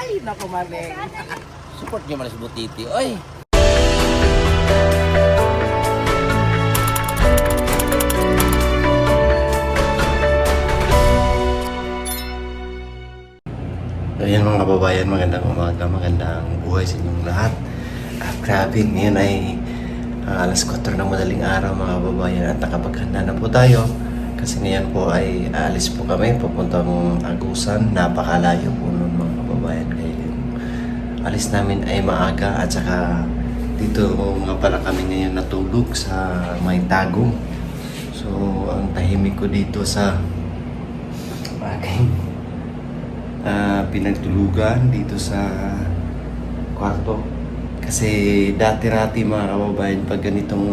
Ay, naku maning. Support nyo malas butiti. Oy. So yan mga kababayan, magandang umaga, magandang buhay sa inyong lahat. Grabe, ngayon ay alas 4 ng madaling araw mga kababayan at nakapaghanda na po tayo. Kasi ngayon po ay aalis po kami papuntang Agusan. Napakalayo po nun mga kababayan. Kaya yung alis namin ay maaga at saka dito nga pala kami ngayon natulog sa may tagong. So ang tahimik ko dito sa aking pinagtulugan dito sa kwarto. Kasi dati-rati mga kababayan, pag ganitong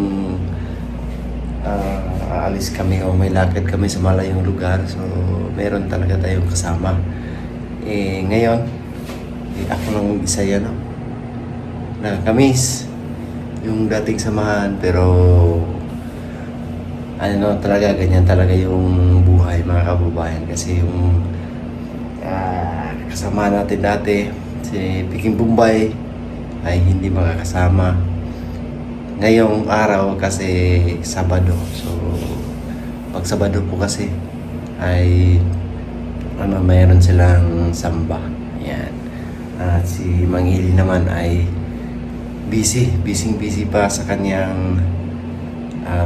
aalis kami o may lakad kami sa malayong lugar, so meron talaga tayong kasama. Ngayon ako lang mag-isa yan, nakakamiss yung dating samahan, pero talaga ganyan talaga yung buhay mga kababayan. Kasi yung kasama natin dati si Piking Bombay ay hindi makakasama ngayong araw kasi Sabado. So pag Sabado po kasi ay mayroon silang samba. Yan. At si Mangili naman ay busy pa sa kanyang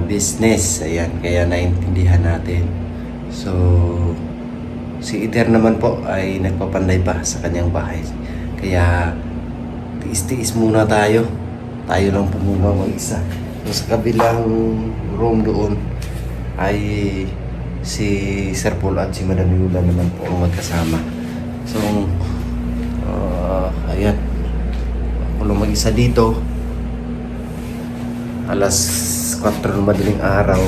business. Ayan, kaya naintindihan natin. So si Eder naman po ay nagpapanday pa sa kanyang bahay. Kaya tiis-tiis muna tayo. Tayo lang po muna mag-isa. So, sa kabilang room doon ay si Sir Paul at si Madam Yula naman po ang magkasama. So, ayan. Ako lang mag-isa dito. Alas 4 ng madaling araw.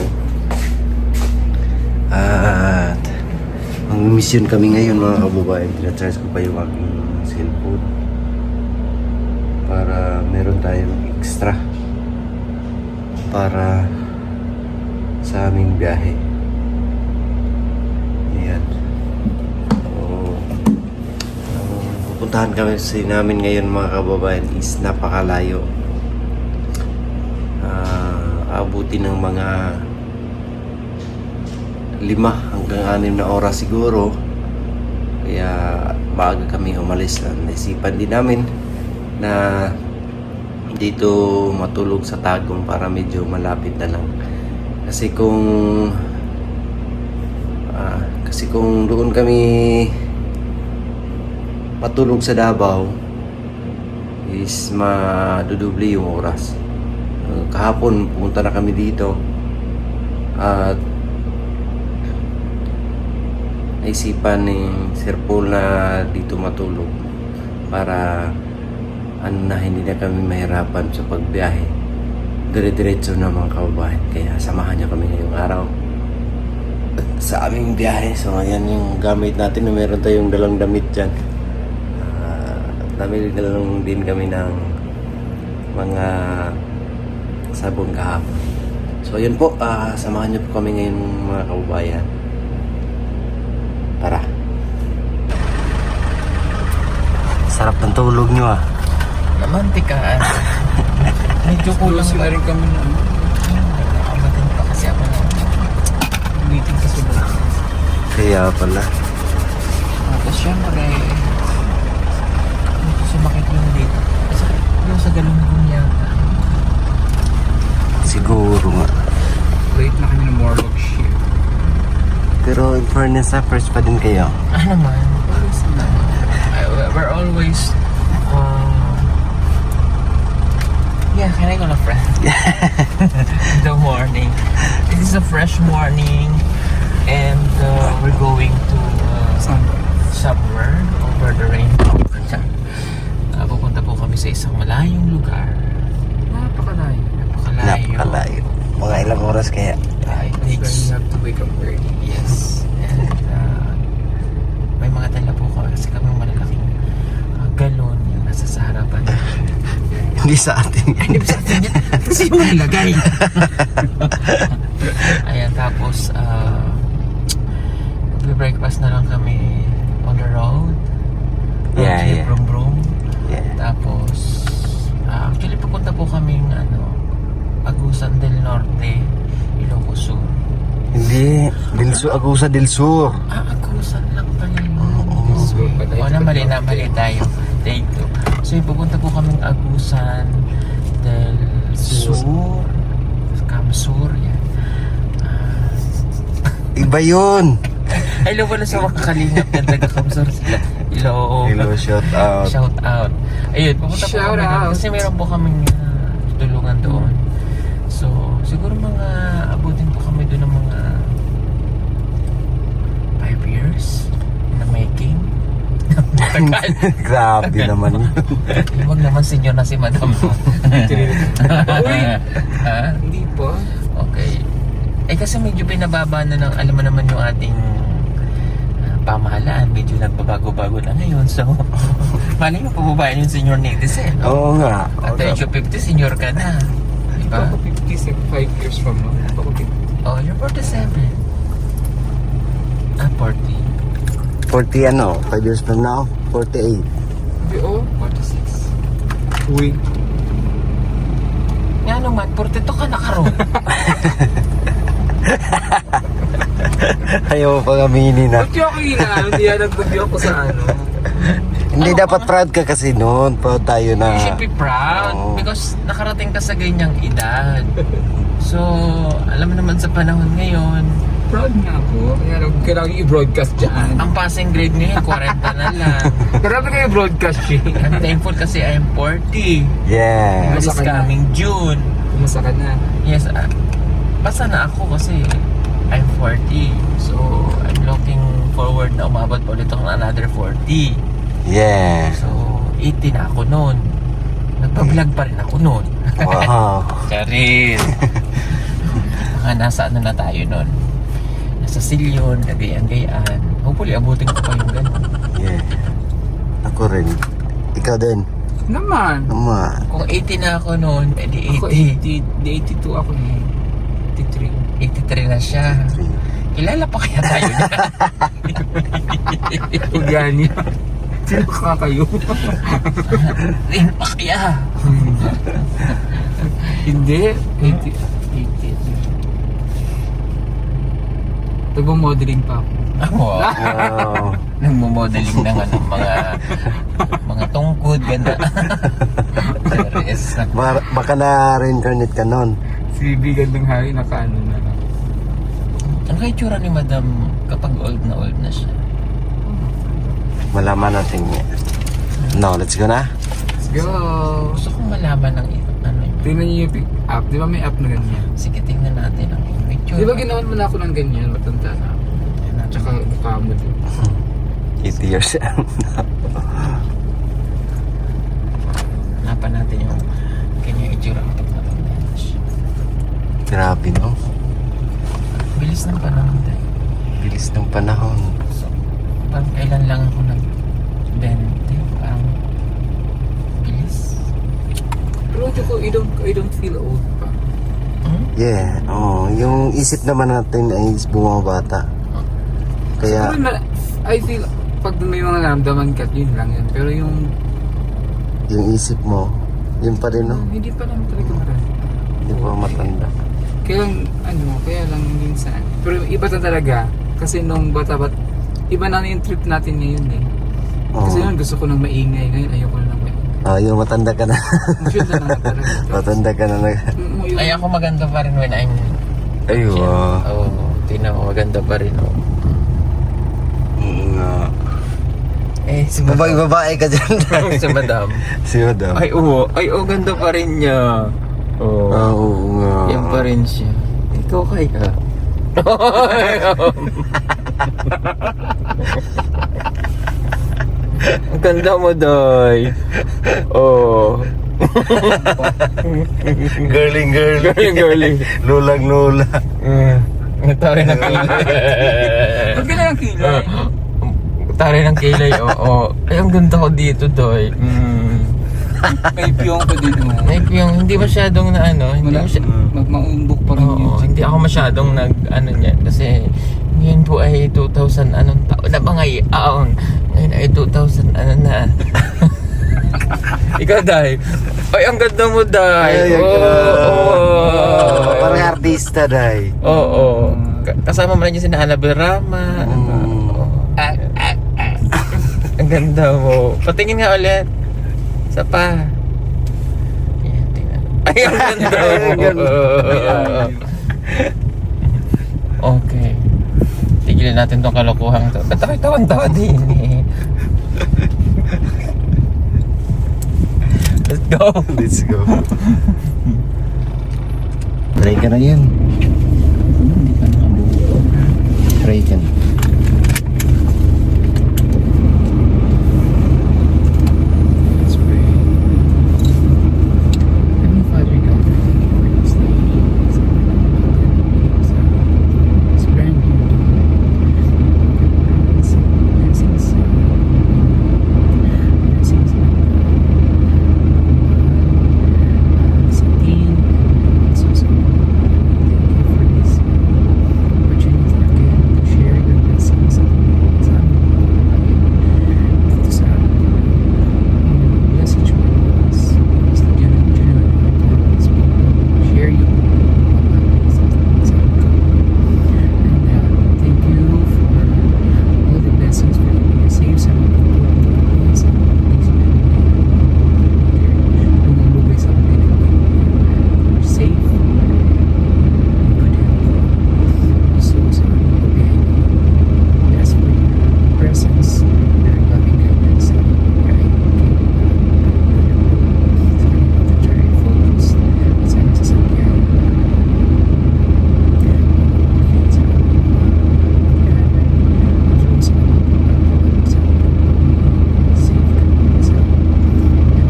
At ang mission kami ngayon mga kababayan, tina-charge ko pa yung aking cellphone para meron tayong extra para sa aming biyahe. Ayan. So, pupuntahan kami namin ngayon mga kababayan is napakalayo. Abuti ng mga 5 hanggang 6 na oras siguro. Kaya maaga kami umalis. Naisipan din namin na dito matulog sa Tagum para medyo malapit na lang. Kasi kung doon kami matulog sa Davao is madudubli yung oras. Kahapon pumunta na kami dito at naisipan ni Sir Paul na dito matulog para hindi na kami mahirapan sa pagbiyahe. Dire-diretso na mga kababayan. Kaya samahan niyo kami ngayong araw sa aming biyahe. So ayan yung gamit natin na meron tayong dalang damit dyan. Namili na lang din kami ng mga sabon kahapon. So ayan po, samahan niyo po kami ngayon mga kababayan. Tara. Sarap ng tulog nyo Namantikaan. Medyo kulang na rin kami na nakakamatin pa kasi ako na waiting sa sunod. Kaya pala. Tapos syempre medyo sumakit yung dito. Kasi yung sa galunggong yata. Siguro nga. Late na kami ng Morlock shift. Pero in fairness, first pa din kayo. Naman. We're always can I call a friend? The morning. This is a fresh morning and we're going to somewhere over the rainbow. Pupunta po kami sa isang malayong lugar. Napakalayo. Mga ilang oras kaya? You have to wake up early. Yes. And may mga dala po kami kasi kami malalaking galon yung nasa sa harapan. Hindi sa atin. Hindi sa atin yan. Kasi yung nilagay. Ayan, tapos breakfast na lang kami on the road. Yeah. From kaming Agusan del Norte, Ilocos Sur. Hindi, Agusa del Sur. Agusan lang pala yun. Oo. Mali tayo. Take two. So, pupunta po kaming Agusan del Sur. Kamsur, yan. Iba yun. Hello pala sa mga kalingap na taga-Kamsur sila. Hello, shout out. Shout out. Ayun, pupunta po Shout kami doon out. kasi meron po kaming tulungan doon. So, siguro mga abutin po kami doon ng mga 5 years na making. Tagal. Grabe naman yun. Huwag naman senior na si Madam. Uy! Ha? Hindi po. Okay. Kasi medyo pinababa na ng, alam mo naman yung ating pamahalaan, medyo nagbabago-bago na ngayon. So, mali mo pababayan yung senior citizen. Oo nga. At the age of 50, senior ka na. Diba? Ako 56, 5 years from now. Ako 50. Oh, you're 47. 40. 40 ano? 5 years from now? 48. Hindi, 46. Uy. Nga naman, 42 ka na karon. Ayaw mo pang aminin na. Ba't yung ako hindi yan nagbabi ako sa ano? Hindi, dapat proud ka kasi noon. Proud tayo na. You should be proud Oo. because nakarating ka sa ganyang edad. So, alam mo naman sa panahon ngayon, Proud nga ako. Kaya kailangan i-broadcast dyan. ang passing grade ngayon, 40 na lang. Grabe kayo broadcast siya. I'm thankful kasi I'm 40. Yeah. This Basta ka na. coming June. Kumasa ka na. Yes, basta na ako kasi I'm 40. So, I'm looking forward na umabot pa ulit ako ng another 40. Yeah. So, 80 na ako noon. Nagpa-vlog pa rin ako noon. Wow. Charis. Nasa ano na tayo noon? Nasa Silyon, Cagayan. Hopefully, abutin ko pa yung ganun. Yeah. Ako rin. Ikaw din. Naman. Naman. Kung 80 na ako noon, edi Ako 80. 82 ako na. 83. 83 na siya. Kilala pa kaya tayo na? Ugani. Sino ka kayo? Rin pa kaya? Hindi. 80. Nagmo-modeling pa ako. Ako, Wow. nagmo-modeling ng mga tungkod, ganda. Charis. Baka na-reincarnate ka noon. Si Bigan ng Hari nakaano na lang. Ang kaya tsura ni Madam kapag old na siya? Malaman natin yan. No, let's go na. Let's go! Gusto kong malaman ng ano yun. Tingnan niyo yung app. Di ba may app na ganyan? Sige, tingnan natin ang picture. Di ba ginawan mo na ako ng ganyan? Matanda na ako. Tsaka mukha mo din. 80 years. Hanapan natin yung kanyang itsura kapag matanda na siya. Grabe, no? Bilis ng panahon tayo. Bilis ng panahon. So, parang kailan lang ako nag-20. Parang bilis. Pero I don't feel old pa. Yeah. Oh, yung isip naman natin ay bumabata. Kaya, Siguro I feel, pag may mga naramdaman ka, yun lang yan. Pero yung, yung isip mo, yun pa rin, no? hindi pa naman talaga marami. Hindi pa matanda. Kaya lang, kaya lang minsan. Pero iba na talaga. Kasi nung bata-bat, iba na yung trip natin ngayon eh. Kasi Oo. yun, gusto ko ng maingay. Ngayon, ayoko na ng maingay. Ah, yung matanda ka na. Masyad na naman talaga. Matanda ka na. Ay, ako maganda pa rin when I'm... Ay, wow. Oo, tingnan mo, maganda pa rin. Oh. Oo nga. Si Madam. Babae ka dyan. Si Madam. Si Madam. Ay, oo. Ay, ganda pa rin niya. Oo. Ah, oo nga. Yan pa rin siya. Ikaw kaya? Ang ganda mo, Day. Oh. Girling. Girling. Lulang. Tari ng kilay. Huwag ka na yung kilay. Tari ng kilay, oo. Ay, ang ganda ko dito, Doy. May piyong ko din mo. Like yung hindi masyadong na ano, hindi Wala, maumbok pa rin Oo, yun. hindi ako masyadong nag-ano niyan kasi ngayon po ay 2000 anong taon na ba ngayon? Ngayon ay 2000 ano na. Ikaw, Day. Ay, ang ganda mo, Day. Ay, Oo. Parang artista, Day. Oo. Kasama mo na dyan si Annabel Rama. Oo. Ang ganda mo. Patingin nga ulit. Isa pa. Yan, tingnan. Ay, ang ganda mo. Okay. Tigilan natin tong kalokohang to. Ba't ako'y tawan-tawa din eh? Let's go. Let's go. Try ka na yan. Try ka na. Let's pray. Heavenly Father God, thank you for this day. It's brand new. Blessings. Sa team. So, thank you for this opportunity again to share your blessings sa amin. Dito sa amin. Bless each one of us. Bless the genuine heart of these people. Share you. And thank you for all the blessings for you. Save some of the people. Some of these lumulubay sa amin. We're safe. Good health. So sa amin po we ask for your presence and your loving guidance and your focus sa aming sasakyan.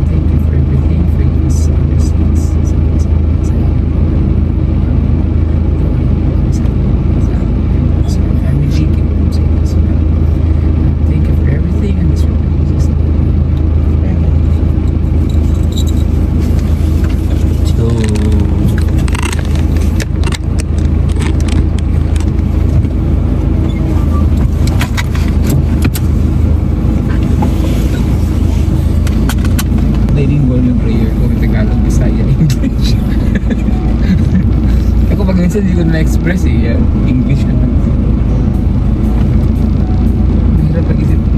Thank you for everything, for your seeds. Thank you for everything and this Jesus. Let's go. Bilingual yung prayer ko, may Tagalog, Bisaya, English. Ako pag minsan hindi ko na-express eh, English na lang. Mahirap pag-isip ko.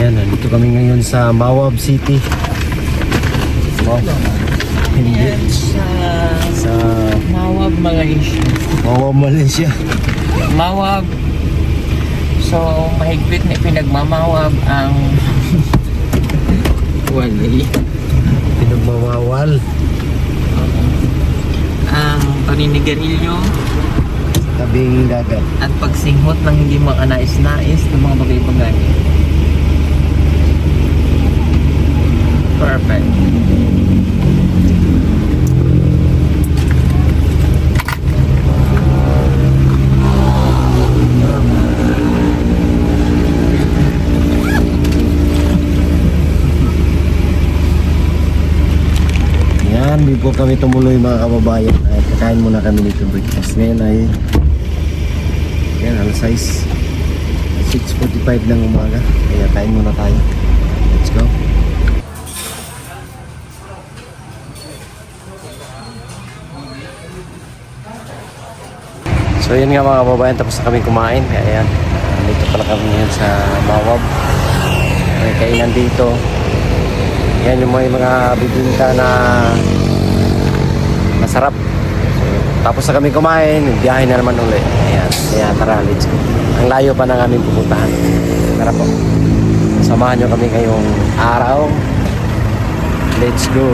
Yan, nandito kami ngayon sa Mawab City. Oh, hindi. Yan sa Sa Mawab, Malaysia. Mawab, Malaysia. Mawab. So, mahigpit na pinagmamawab ang wali. Pinagmamawal. Ang paninigarilyo Tabing dagat. at pagsinghot ng hindi mga nais-nais ng mga bagay-bagay. Perfect. Yan. Yan, before kami tumuloy mga kababayan, ay kakain muna kami nito breakfast. Ngayon ay yan, alas 6:45 ng umaga. Kaya kain muna tayo. Let's go. So yun nga mga kababayan, tapos na kami kumain. Kaya yan, dito pala kami ngayon sa Mawab. May kainan dito. Yan yung mga bibinta na masarap. So, tapos na kami kumain, biyahe na naman ulit. Ayan, kaya tara, let's go. Ang layo pa ng aming pupuntahan. Tara po. Samahan nyo kami ngayong araw. Let's go.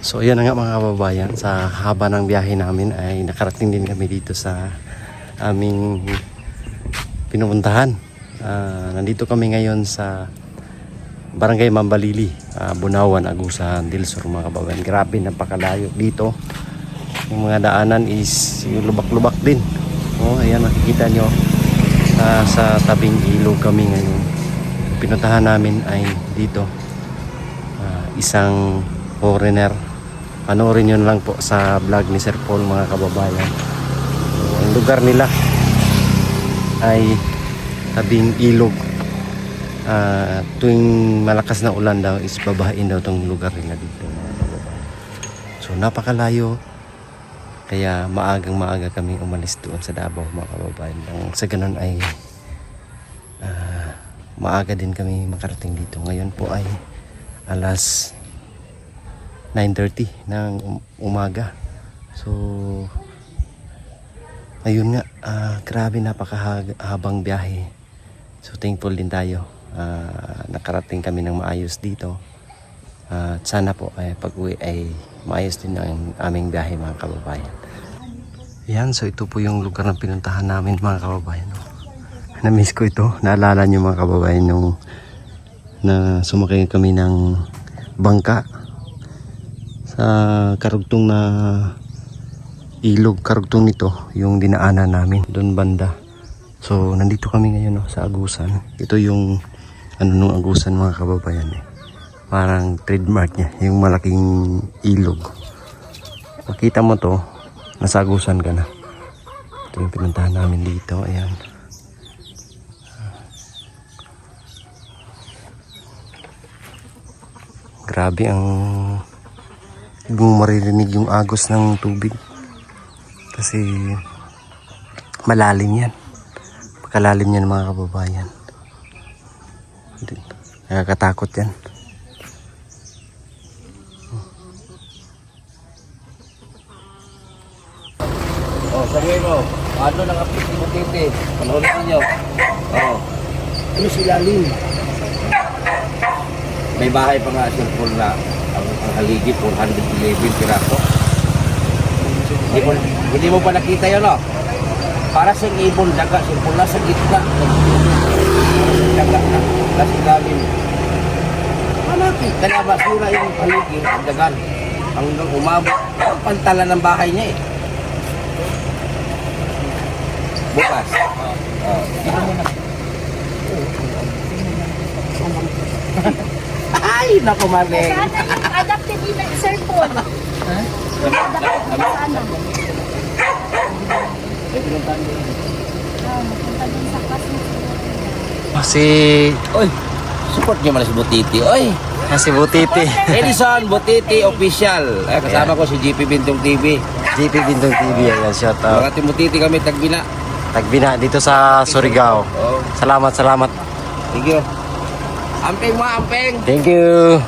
So yan na nga mga kababayan, sa haba ng biyahe namin ay nakarating din kami dito sa aming pinupuntahan. Nandito kami ngayon sa Barangay Mambalili, Bunawan, Agusan, Dilsur mga kababayan. Grabe, napakalayo dito. Yung mga daanan is yung lubak-lubak din. Oh, ayan, nakikita nyo. Sa tabing ilog kami ngayon. Pinuntahan namin ay dito. Isang foreigner. Panoorin nyo lang po sa vlog ni Sir Paul mga kababayan. Ang lugar nila ay tabing ilog. Tuwing malakas na ulan daw is babahain daw tong lugar nila dito mga kababayan. So napakalayo, kaya maaga kami umalis doon sa Davao mga kababayan. Sa ganun ay maaga din kami makarating dito. Ngayon po ay alas 9:30 ng umaga. So ayun nga, grabe, napakahabang biyahe. So thankful din tayo. Nakarating kami ng maayos dito. At sana po pag-uwi ay maayos din ang aming biyahe mga kababayan. Yan, so ito po yung lugar na pinuntahan namin mga kababayan. Na-miss ko ito. Naalala nyo mga kababayan nung na sumakay kami ng bangka sa karugtong na ilog. Karugtong nito yung dinaanan namin doon banda. So nandito kami ngayon sa Agusan. Ito yung nung Agusan mga kababayan Parang trademark niya, yung malaking ilog. Makita mo to, nasa Agusan ka na. Ito yung pinuntahan namin dito. Ayan. Grabe ang yung maririnig yung agos ng tubig. Kasi malalim yan. Pagkalalim yan mga kababayan. Nakakatakot yan. Sabihin mo, ano nakapit ni Butiti? Panoorin ninyo. Ano si Lalim? May bahay pa nga Sir Paul na ang haligi 411 piraso. Hindi mo pa nakita yun, no? Para sa ibon, daga, Sir Paul, nasa gitna. Daga na, nasa ilalim. Malaki. Kaya basura yung haligi, ang dagan. Hanggang umabot, ang pantalan ng bahay niya bukas. Ay, naku Marlene. Adapted din ang Sir Paul. Ha? Adapted sana. Punta din sa class ni Si Oy, support nyo man si Butiti. Oy, si Butiti. Edison Butiti Official. Kasama ko si GP Bintong TV. GP Bintong TV. Ayan, shout out. Mga Butiti kami tagbina. Tagbina dito sa Surigao. Oh, Salamat. thank you. Amping mo, amping. Thank you.